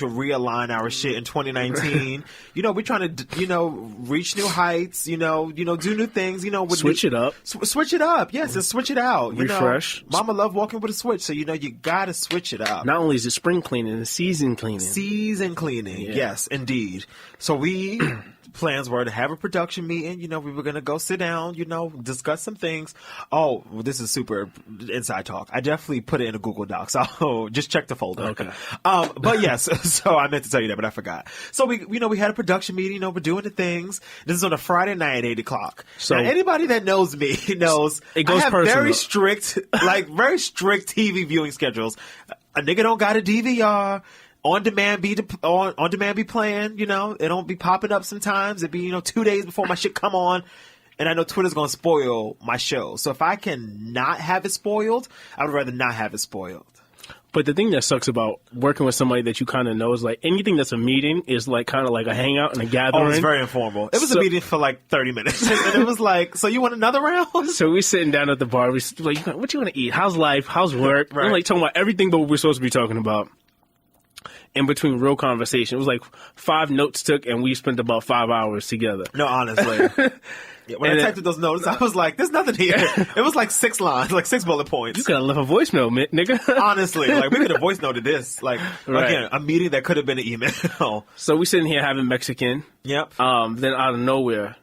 to realign our shit in 2019. We're trying to, reach new heights, do new things, Switch it up. Switch it up. Yes, and switch it out. Refresh. Mama love walking with a switch, so, you got to switch it up. Not only is it spring cleaning, it's season cleaning. Season cleaning. Yeah. Yes, indeed. So plans were to have a production meeting. We were going to go sit down, discuss some things. Oh, well, this is super inside talk. I definitely put it in a Google Doc, so just check the folder. Okay. But yes, so I meant to tell you that, but I forgot. So we had a production meeting, we're doing the things. This is on a Friday night at 8:00. So now, anybody that knows me knows it goes I have personal. very strict TV viewing schedules. A nigga don't got a DVR. On demand be playing, it don't be popping up sometimes. It be, 2 days before my shit come on. And I know Twitter's going to spoil my show. So if I can not have it spoiled, I would rather not have it spoiled. But the thing that sucks about working with somebody that you kind of know is like anything that's a meeting is like kind of like a hangout and a gathering. Oh, it's very informal. It was a meeting for like 30 minutes. And it was like, so you want another round? So we're sitting down at the bar. We're like, what you want to eat? How's life? How's work? Right. We're like talking about everything but what we're supposed to be talking about. In between real conversation. It was like 5 notes took, and we spent about 5 hours together. No, honestly. When I typed those notes, I was like, there's nothing here. It was like 6 lines, like 6 bullet points. You could have left a voicemail, nigga. Honestly, like we could have voice noted this. Like, again, a meeting that could have been an email. So we sitting here having Mexican. Yep. Then out of nowhere,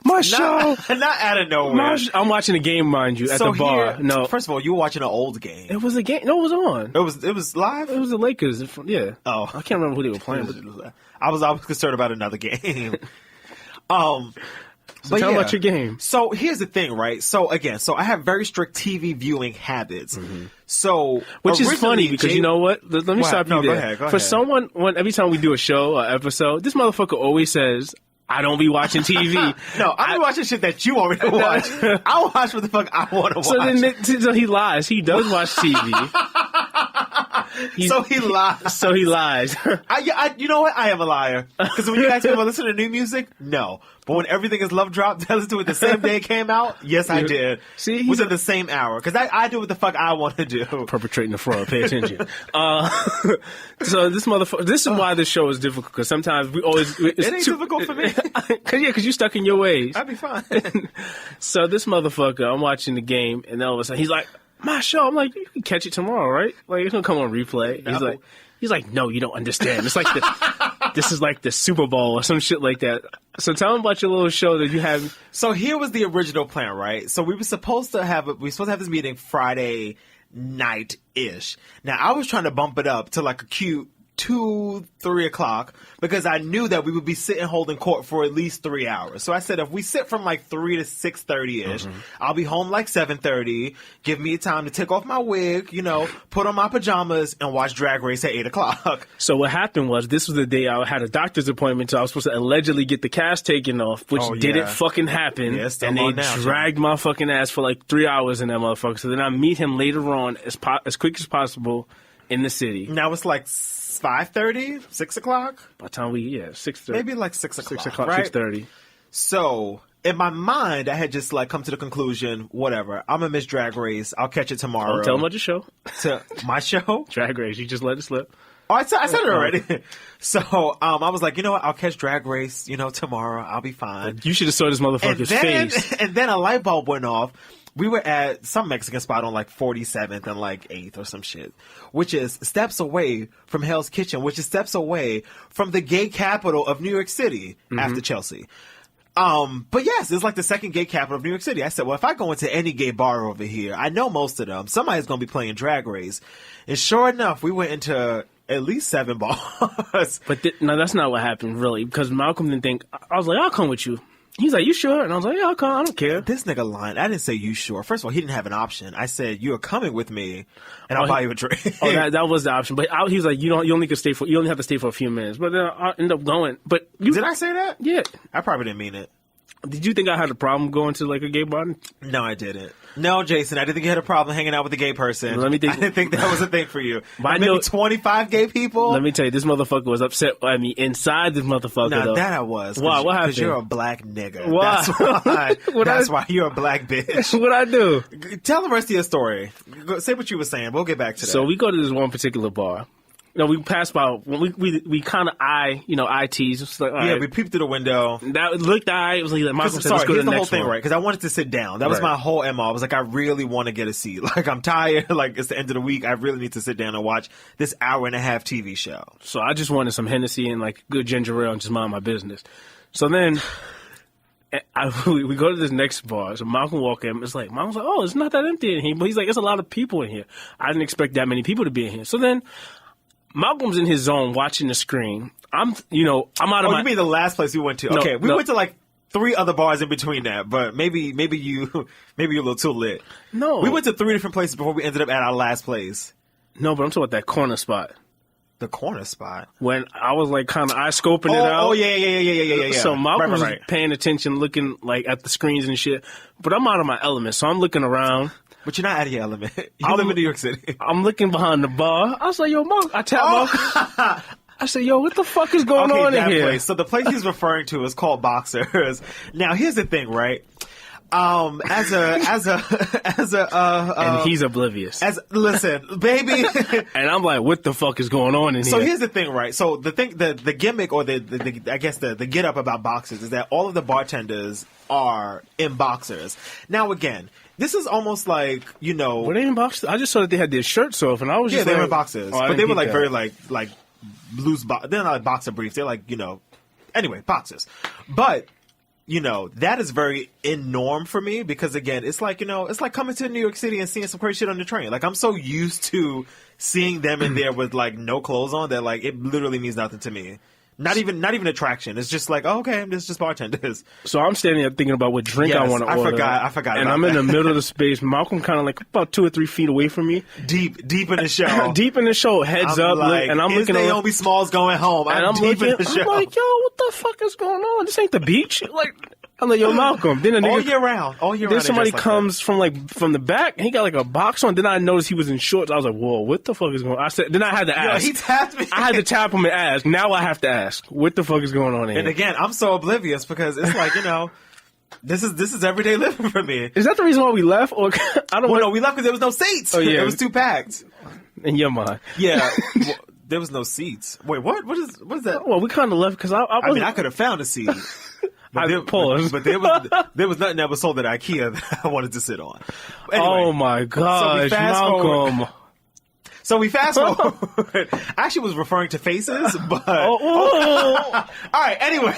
my show. Not out of nowhere. I'm watching a game, mind you, at the bar. No, first of all, you were watching an old game. It was a game. No, it was on. It was live. It was the Lakers. Yeah. Oh, I can't remember who they were playing. But I was concerned about another game. So tell me about your game. So here's the thing, right? So again, I have very strict TV viewing habits. Mm-hmm. So which is funny because you know what? Let me stop you there. Go ahead. For someone, every time we do a show or episode, this motherfucker always says, I don't be watching TV. No, I be watching shit that you want me to watch. I watch what the fuck I want to watch. So he lies. He does watch TV. So he lies. So he lies. You know what? I am a liar. Because when you ask me if I listen to new music, no. But when everything is love dropped, I listen to it the same day it came out. Yes, I did. See, within the same hour. Because I do what the fuck I want to do. Perpetrating the fraud. Pay attention. So this motherfucker. This is why this show is difficult. Because sometimes we always. It ain't difficult for me. Because you're stuck in your ways. I'd be fine. So this motherfucker, I'm watching the game, and then all of a sudden he's like, my show. I'm like, you can catch it tomorrow, right? Like it's gonna come on replay. No. He's like, no, you don't understand. It's like this is like the Superbowl or some shit like that. So tell him about your little show that you have. So here was the original plan, right? So we were supposed to have this meeting Friday night-ish. Now I was trying to bump it up to like a cute 2-3 o'clock because I knew that we would be sitting holding court for at least 3 hours. So I said, if we sit from like 3 to 6:30 ish, I'll be home like 7:30. Give me time to take off my wig, put on my pajamas and watch Drag Race at 8 o'clock. So what happened was this was the day I had a doctor's appointment, so I was supposed to allegedly get the cast taken off, which didn't fucking happen. Yeah, and they dragged my fucking ass for like 3 hours in that motherfucker. So then I meet him later on as quick as possible in the city. Now it's like 5:30, 6 o'clock. By the time 6:30, maybe like 6 o'clock. 6 o'clock, right? 6:30. So in my mind, I had just like come to the conclusion, whatever. I'm gonna miss Drag Race. I'll catch it tomorrow. Tell them about your show. To my show, Drag Race. You just let it slip. Oh, I said it already. So I was like, you know what? I'll catch Drag Race. Tomorrow. I'll be fine. You should have saw this motherfucker's face. And then a light bulb went off. We were at some Mexican spot on like 47th and like 8th or some shit, which is steps away from Hell's Kitchen, which is steps away from the gay capital of New York City after Chelsea. But yes, it's like the second gay capital of New York City. I said, well, if I go into any gay bar over here, I know most of them. Somebody's going to be playing Drag Race. And sure enough, we went into at least 7 bars. But no, that's not what happened, really, because Malcolm didn't think. I was like, I'll come with you. He's like, you sure? And I was like, yeah, I'll come. I don't care. This nigga lying. I didn't say you sure. First of all, he didn't have an option. I said, you are coming with me, and I'll buy you a drink. That was the option. But he was like, you only have to stay for a few minutes. But then I ended up going. But did I say that? Yeah. I probably didn't mean it. Did you think I had a problem going to like a gay bar? No, I didn't. No, Jason, I didn't think you had a problem hanging out with a gay person. Let me think. I didn't think that was a thing for you. But maybe 25 gay people? Let me tell you, this motherfucker was upset at me inside this motherfucker. Nah, though. that I was. Why? What happened? Because you're a black nigga. Why? That's why you're a black bitch. What'd I do? Tell the rest of your story. Say what you were saying. We'll get back to that. So we go to this one particular bar. we passed by. We kind of eye teased. It's like, all right. we peeped through the window. That looked eye. It was like Malcolm said, Sorry, let's go to here's the the whole next thing, one. right? Because I wanted to sit down. That was my whole MO. I was like, I really want to get a seat. Like, I'm tired. Like, it's the end of the week. I really need to sit down and watch this hour-and-a-half TV show. So I just wanted some Hennessy and like good ginger ale and just mind my business. So then we go to this next bar. So Malcolm walked in. It's like Malcolm's like, oh, it's not that empty in here. But he's like, there's a lot of people in here. I didn't expect that many people to be in here. So then Malcolm's in his zone watching the screen. I'm out of my. You mean the last place we went to? Okay, we went to like 3 other bars in between that, but maybe you're a little too lit. No, we went to 3 different places before we ended up at our last place. No, but I'm talking about that corner spot. The corner spot? When I was like kind of eye scoping it out. Oh yeah. So Malcolm was paying attention, looking like at the screens and shit. But I'm out of my element, so I'm looking around. But you're not out of your element. You live in New York City. I'm looking behind the bar. I was like, yo, Malcolm. I tap Malcolm. I said, yo, what the fuck is going on in here? Place. So the place he's referring to is called Boxers. Now, here's the thing, right? And he's oblivious. Listen, baby. And I'm like, what the fuck is going on in here? So here's the thing, right? So the gimmick or the I guess the get up about Boxers is that all of the bartenders are in boxers. Now, again, this is almost like, Were they in boxers? I just saw that they had their shirts off, and I was just they were in boxers, but they were like very like loose. They're not like boxer briefs. They're like anyway, boxers. But that is very in norm for me because again, it's like it's like coming to New York City and seeing some crazy shit on the train. Like I'm so used to seeing them in there with like no clothes on that like it literally means nothing to me. Not even attraction. It's just like, oh, okay, it's just bartenders. So I'm standing there thinking about what drink I want to order. I forgot. And I'm in the middle of the space. Malcolm kind of like about 2 or 3 feet away from me. Deep in the show. Deep in the show. Heads up. Like, and I'm looking at Naomi Smalls going home. I'm deep in the show. I'm like, yo, what the fuck is going on? This ain't the beach. I'm like, yo, Malcolm. Then all year round. Then somebody comes from the back, and he got like a box on. Then I noticed he was in shorts. I was like, whoa, what the fuck is going on? Then I had to ask. He tapped me. I had to tap him and ask. Now I have to ask, what the fuck is going on here? And again, I'm so oblivious because it's like, this is everyday living for me. Is that the reason why we left? Or no, we left because there was no seats. Oh, yeah. It was too packed. In your mind. Yeah. There was no seats. Wait, what? What is that? Well, we kind of left because I could have found a seat. But there was nothing that was sold at IKEA that I wanted to sit on. Anyway, oh my gosh, Malcolm. So we fast forward. I actually was referring to faces, but all right. Anyway.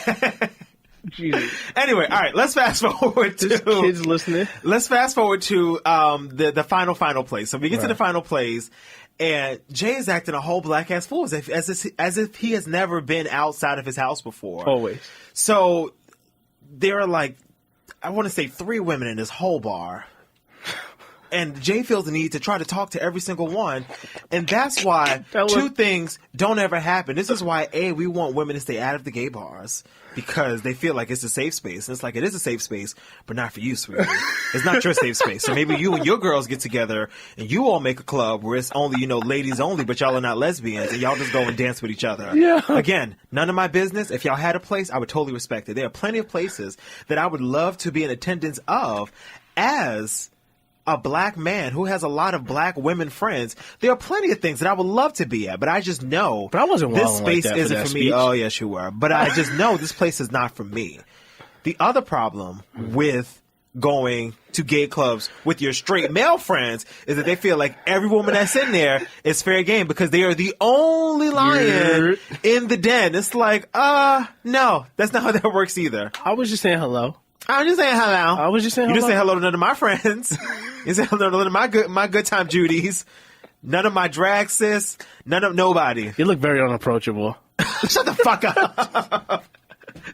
Jesus. Anyway, all right. Let's fast forward to kids listening. Let's fast forward to the final place. So we get to the final place. And Jay is acting a whole black ass fool as if he has never been outside of his house before. Always. So there are like, I want to say 3 women in this whole bar. And Jay feels the need to try to talk to every single one. And that's why 2 things don't ever happen. This is why, we want women to stay out of the gay bars. Because they feel like it's a safe space. And it's like, it is a safe space, but not for you, sweetie. It's not your safe space. So maybe you and your girls get together and you all make a club where it's only, ladies only, but y'all are not lesbians. And y'all just go and dance with each other. Yeah. Again, none of my business. If y'all had a place, I would totally respect it. There are plenty of places that I would love to be in attendance of as a black man who has a lot of black women friends. There are plenty of things that I would love to be at, but I just know but I wasn't this space like isn't for me. Speech. Oh, yes, you were. But I just know this place is not for me. The other problem with going to gay clubs with your straight male friends is that they feel like every woman that's in there is fair game because they are the only lion in the den. It's like, no, that's not how that works either. I was just saying hello. I was just saying hello. I was just saying hello. You didn't say hello to none of my friends. You said hello to none of my good time Judies. None of my drag sis. None of nobody. You look very unapproachable. Shut the fuck up.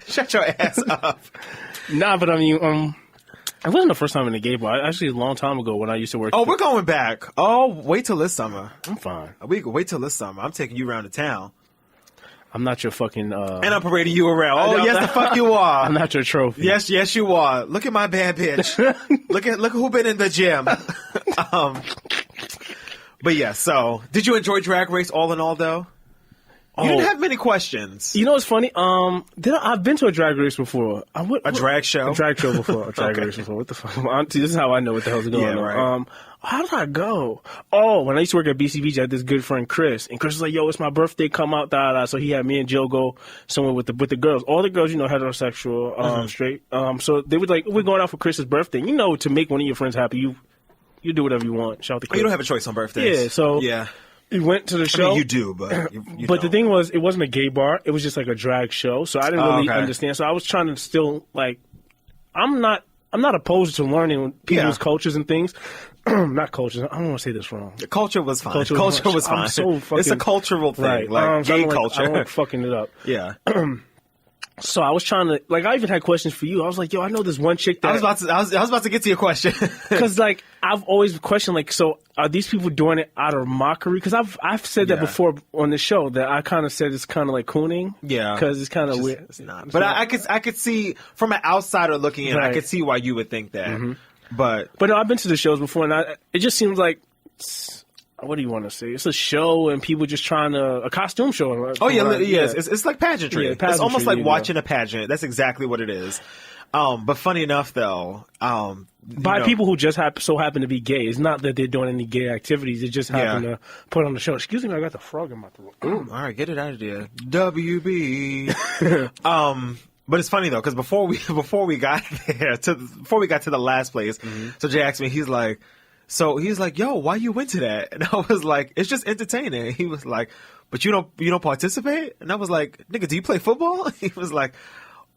Shut your ass up. Nah, but I mean, it wasn't the first time in the gay bar. Actually, a long time ago when I used to work. Oh, we're going back. Oh, wait till this summer. I'm fine. Wait till this summer. I'm taking you around the town. I'm not your fucking... and I'm parading you around. Oh, yes, the fuck you are. I'm not your trophy. Yes, you are. Look at my bad bitch. Look who been in the gym. But yeah, so... Did you enjoy Drag Race all in all, though? You didn't have many questions. You know what's funny? I've been to a drag race before. A drag show? A drag show before. A drag race before. What the fuck? This is how I know what the hell's going on. Right. How did I go? Oh, when I used to work at BCBG, I had this good friend, Chris. And Chris was like, yo, it's my birthday, come out, da. So he had me and Jill go somewhere with the girls. All the girls, heterosexual, straight. So they were like, we're going out for Chris's birthday. To make one of your friends happy, you do whatever you want. Shout out to Chris. You don't have a choice on birthdays. Yeah, so... Yeah. We went to the show. I mean, you do, but you But don't. the thing was, it wasn't a gay bar. It was just like a drag show. So I didn't really understand. So I was trying to still, like... I'm not opposed to learning people's cultures and things. Not cultures. I don't want to say this wrong. The culture was fine. Culture was fine. I'm so fucking, it's a cultural thing, right. like gay culture. culture. I'm like fucking it up. Yeah. So I was trying to, like, I even had questions for you. I was like, yo, I know this one chick that... I was about to get to your question. Because, like, I've always questioned, like, so are these people doing it out of mockery? Because I've said that before on the show, that I kind of said it's kind of like cooning. Yeah. Because it's kind of weird. It's not. But I could see, from an outsider looking in, I could see why you would think that. Mm-hmm. But no, I've been to the shows before, and it just seems like... What do you want to say? It's a show and people just trying to... A costume show. Oh, yeah, yes. It's like pageantry. Yeah, it's almost like watching a pageant. That's exactly what it is. But funny enough, though... by people who just so happen to be gay. It's not that they're doing any gay activities. They just happen to put on the show. Excuse me, I got the frog in my throat. Ooh, all right, get it out of there. WB. But it's funny, though, because before we got there, before we got to the last place, so Jay asked me, he's like, yo, why you went to that? And I was like, it's just entertaining. He was like, but you don't participate? And I was like, nigga, do you play football? He was like,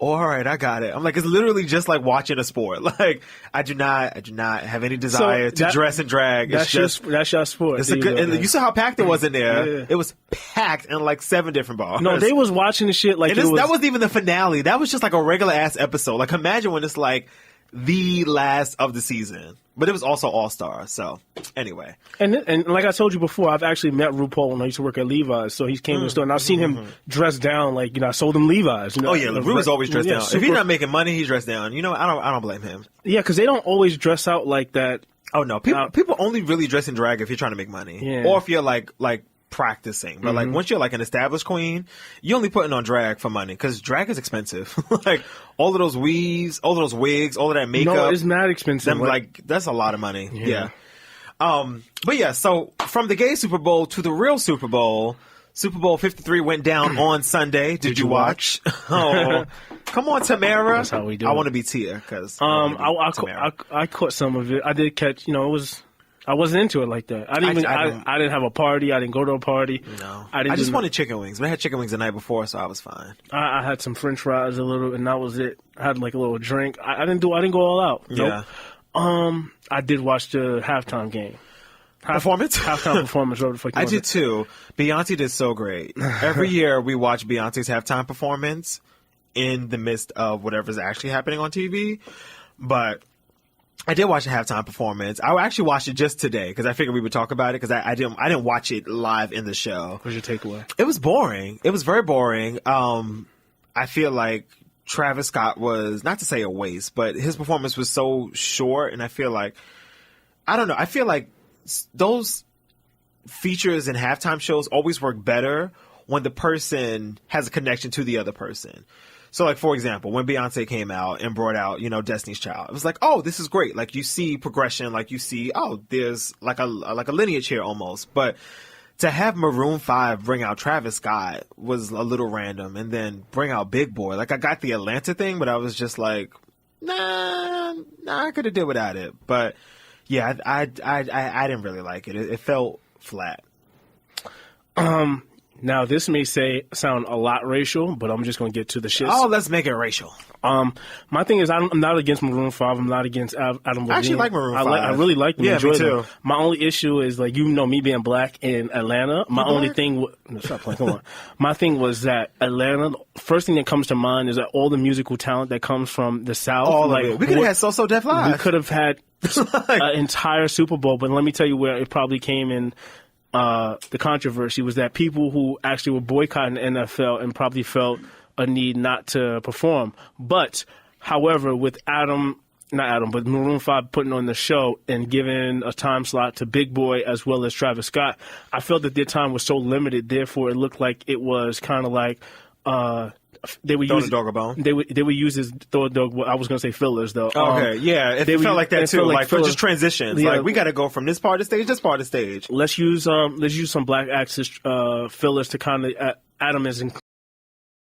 oh, all right, I got it. I'm like, it's literally just like watching a sport. Like, I do not have any desire to dress and drag. That's your sport. It's and you saw how packed it was in there. Yeah. It was packed in like 7 different bars. No, they was watching the shit like that wasn't even the finale. That was just like a regular ass episode. Like, imagine when it's like the last of the season. But it was also All-Star, so anyway. And like I told you before, I've actually met RuPaul when I used to work at Levi's, so he came to the store, and I've seen him dressed down, like, I sold him Levi's. Oh, yeah, Ru is always dressed down. If he's not making money, he's dressed down. I don't blame him. Yeah, because they don't always dress out like that. Oh, no. People only really dress in drag if you're trying to make money. Yeah. Or if you're, like practicing. But, like, once you're, like, an established queen, you're only putting on drag for money, because drag is expensive. Like, all of those weaves, all of those wigs, all of that makeup. No, it's mad expensive. That's a lot of money. Yeah. But, yeah, so from the gay Super Bowl to the real Super Bowl 53 went down on Sunday. Did you watch? Oh, come on, Tamara. That's how we do I it. want to be Tia, because I caught some of it. I did catch, I wasn't into it like that. I didn't have a party. I didn't go to a party. No. I just wanted chicken wings. But I had chicken wings the night before, so I was fine. I had some French fries a little, and that was it. I had like a little drink. I didn't go all out. Yeah. Nope. I did watch the halftime game. Halftime performance. Whatever the fuck you I want did to say. too. Beyonce did so great. Every year we watch Beyonce's halftime performance in the midst of whatever's actually happening on TV. But I did watch a halftime performance. I actually watched it just today because I figured we would talk about it because I didn't watch it live in the show. What's your takeaway? It was boring. It was very boring. I feel like Travis Scott was, not to say a waste, but his performance was so short, and I feel like, I don't know, I feel like those features in halftime shows always work better when the person has a connection to the other person. So, like, for example, when Beyonce came out and brought out, Destiny's Child, it was like, oh, this is great. Like, you see progression. Like, you see, oh, there's like a lineage here almost. But to have Maroon 5 bring out Travis Scott was a little random. And then bring out Big Boy. Like, I got the Atlanta thing, but I was just like, nah, I could have did without it. But, yeah, I didn't really like it. It felt flat. Now, this may sound a lot racial, but I'm just going to get to the shit. Oh, let's make it racial. My thing is, I'm not against Maroon 5. I'm not against Adam Levine. I actually like Maroon 5. I really like them. Yeah, enjoy me too. them. My only issue is, like, me being black in Atlanta. My only thing... No, stop playing. Come on. My thing was that Atlanta, first thing that comes to mind is that all the musical talent that comes from the South. All of it. We could have had So Def Live. We could have had an entire Super Bowl, but let me tell you where it probably came in. The controversy was that people who actually were boycotting the NFL and probably felt a need not to perform. But, however, with Adam not Adam, but Maroon 5 putting on the show and giving a time slot to Big Boy as well as Travis Scott, I felt that their time was so limited. Therefore, it looked like it was kind of like they would Throw use the dog a bone. They would use as throw the dog. I was going to say fillers though. Okay, yeah, it felt like that too. Like for just transitions. Yeah. Like we got to go from this part of stage, this part of stage. Let's use some Black Axis fillers to kind of. Adam is